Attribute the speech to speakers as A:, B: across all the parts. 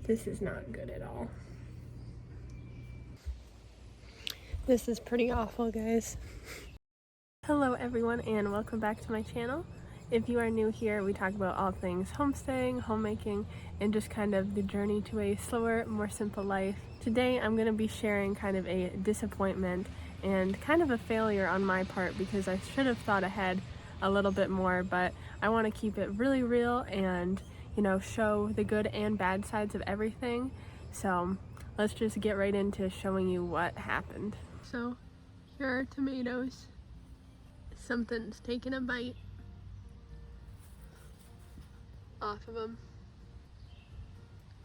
A: This is not good at all. This is pretty awful, guys. Hello everyone and welcome back to my channel. If you are new here, we talk about all things homesteading, homemaking, and just kind of the journey to a slower, more simple life. Today I'm going to be sharing kind of a disappointment and kind of a failure on my part because I should have thought ahead a little bit more, but I want to keep it really real and, you know, show the good and bad sides of everything. So let's just get right into showing you what happened. So here are tomatoes. Something's taking a bite off of them.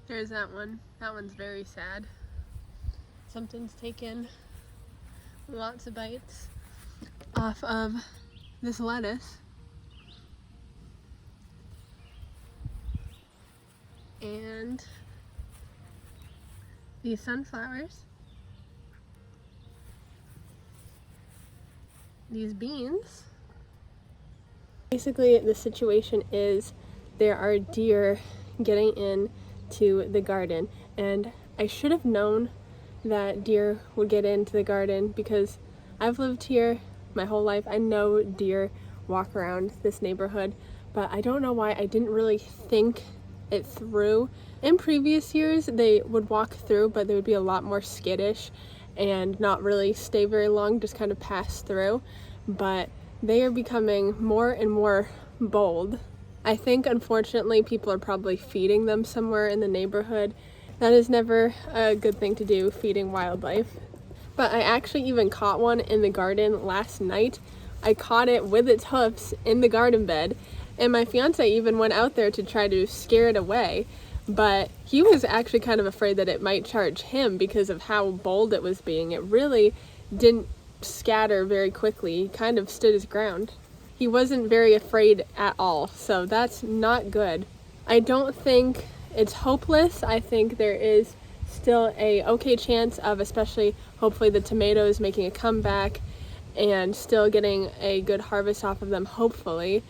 A: There's that one. That one's very sad. Something's taken lots of bites off of this lettuce. And these sunflowers. These beans. Basically, the situation is there are deer getting into the garden, and I should have known that deer would get into the garden because I've lived here my whole life. I know deer walk around this neighborhood, but I don't know why I didn't really think it through. In previous years, they would walk through, but they would be a lot more skittish and not really stay very long, just kind of pass through. But they are becoming more and more bold. I think, unfortunately, people are probably feeding them somewhere in the neighborhood. That is never a good thing to do, feeding wildlife. But I actually even caught one in the garden last night. I caught it with its hoofs in the garden bed, and my fiance even went out there to try to scare it away. But he was actually kind of afraid that it might charge him because of how bold it was being. It really didn't scatter very quickly. He kind of stood his ground. He wasn't very afraid at all, so that's not good. I don't think it's hopeless. I think there is still a okay chance of, especially hopefully, the tomatoes making a comeback and still getting a good harvest off of them, hopefully.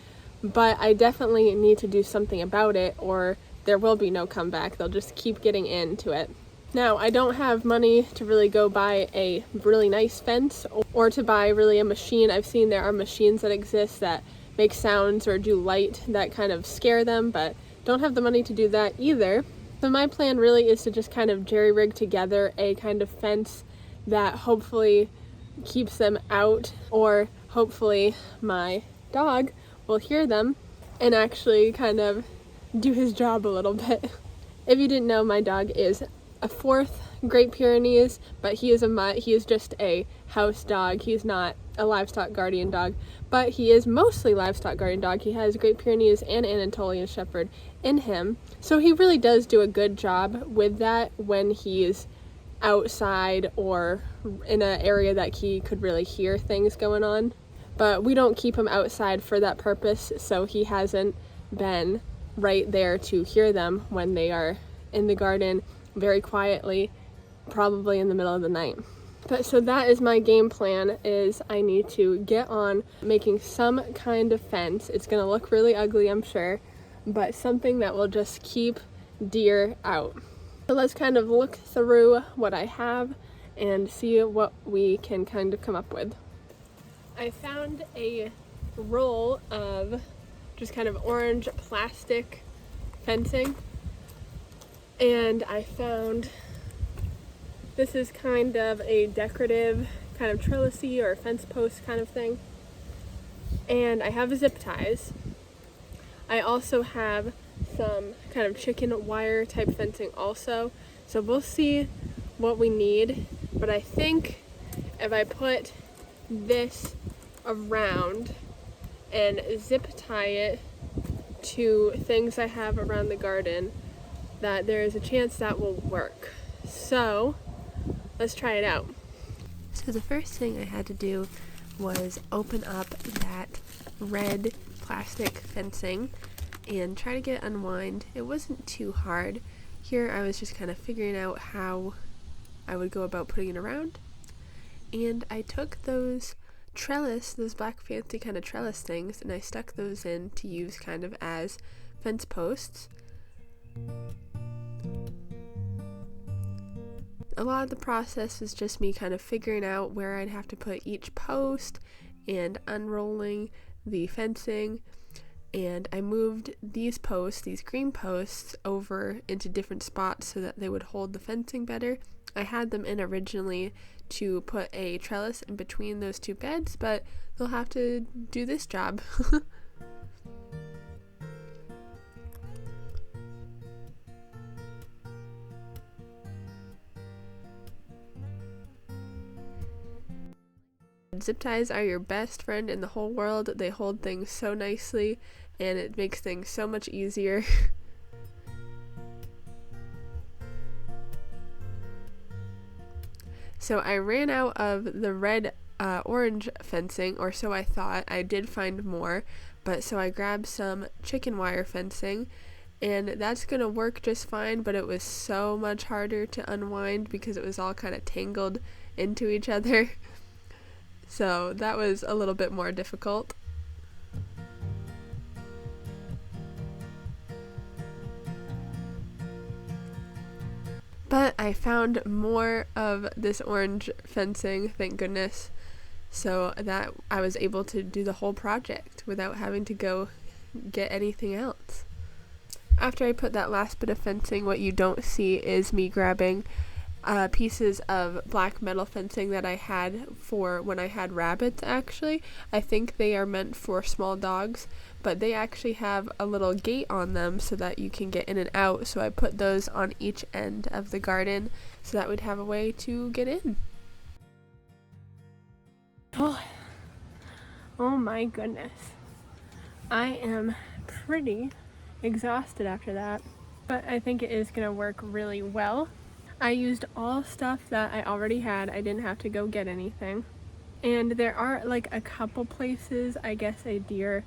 A: But I definitely need to do something about it, or there will be no comeback. They'll just keep getting into it. Now, I don't have money to really go buy a really nice fence or to buy really a machine. I've seen there are machines that exist that make sounds or do light that kind of scare them, but don't have the money to do that either. So my plan really is to just kind of jerry-rig together a kind of fence that hopefully keeps them out, or hopefully my dog will hear them and actually kind of do his job a little bit. If you didn't know, my dog is a fourth Great Pyrenees, but he is a mutt. He is just a house dog. He's not a livestock guardian dog, but he is mostly livestock guardian dog. He has Great Pyrenees and Anatolian Shepherd in him, so he really does do a good job with that when he's outside or in an area that he could really hear things going on. But we don't keep him outside for that purpose, so he hasn't been right there to hear them when they are in the garden very quietly, probably in the middle of the night. But so that is my game plan, is I need to get on making some kind of fence. It's gonna look really ugly, I'm sure, but something that will just keep deer out. So let's kind of look through what I have and see what we can kind of come up with. I found a roll of just kind of orange plastic fencing, and I found this is kind of a decorative kind of trellisy or fence post kind of thing, and I have zip ties. I also have some kind of chicken wire type fencing also, so we'll see what we need. But I think if I put this around and zip tie it to things I have around the garden, that there is a chance that will work. So let's try it out. So the first thing I had to do was open up that red plastic fencing and try to get it unwind. It wasn't too hard. Here I was just kind of figuring out how I would go about putting it around. And I took those black fancy kind of trellis things, and I stuck those in to use kind of as fence posts. A lot of the process was just me kind of figuring out where I'd have to put each post and unrolling the fencing. And I moved these posts, these green posts, over into different spots so that they would hold the fencing better. I had them in originally to put a trellis in between those two beds, but they'll have to do this job. Zip ties are your best friend in the whole world. They hold things so nicely and it makes things so much easier. So I ran out of the red orange fencing, or so I thought. I did find more, but so I grabbed some chicken wire fencing, and that's gonna work just fine, but it was so much harder to unwind because it was all kind of tangled into each other. So that was a little bit more difficult. But I found more of this orange fencing, thank goodness, so that I was able to do the whole project without having to go get anything else. After I put that last bit of fencing, what you don't see is me grabbing pieces of black metal fencing that I had for when I had rabbits. Actually, I think they are meant for small dogs, but they actually have a little gate on them so that you can get in and out, so I put those on each end of the garden so that we'd have a way to get in. Oh my goodness, I am pretty exhausted after that, but I think it is gonna work really well. I used all stuff that I already had. I didn't have to go get anything. And there are like a couple places I guess a deer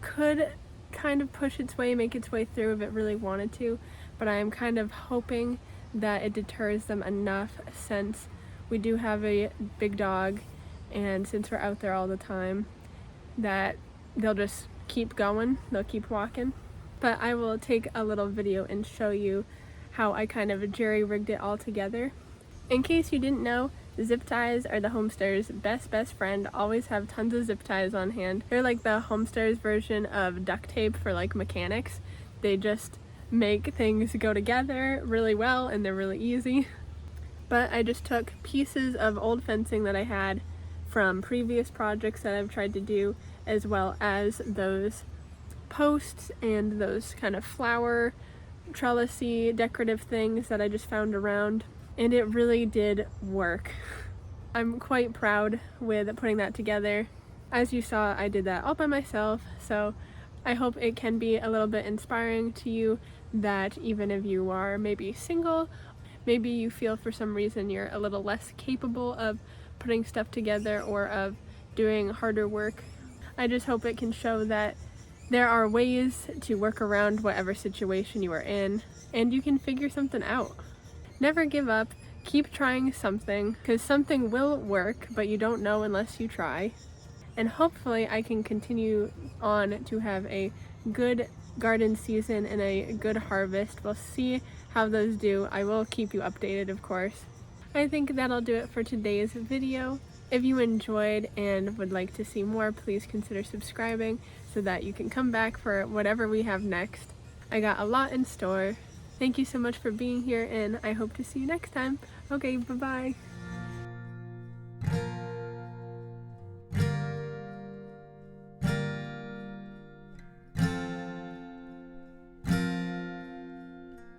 A: could kind of push its way, make its way through if it really wanted to, but I am kind of hoping that it deters them enough since we do have a big dog and since we're out there all the time that they'll just keep going, they'll keep walking. But I will take a little video and show you how I kind of jerry-rigged it all together. In case you didn't know, zip ties are the Homestead's best friend. Always have tons of zip ties on hand. They're like the Homestead's version of duct tape for like mechanics. They just make things go together really well and they're really easy. But I just took pieces of old fencing that I had from previous projects that I've tried to do, as well as those posts and those kind of flower trellisy decorative things that I just found around, and it really did work. I'm quite proud with putting that together. As you saw, I did that all by myself, so I hope it can be a little bit inspiring to you that even if you are maybe single, maybe you feel for some reason you're a little less capable of putting stuff together or of doing harder work. I just hope it can show that there are ways to work around whatever situation you are in, and you can figure something out. Never give up, keep trying something, because something will work, but you don't know unless you try. And hopefully I can continue on to have a good garden season and a good harvest. We'll see how those do. I will keep you updated, of course. I think that'll do it for today's video. If you enjoyed and would like to see more, please consider subscribing so that you can come back for whatever we have next. I got a lot in store. Thank you so much for being here, and I hope to see you next time. Okay, bye-bye.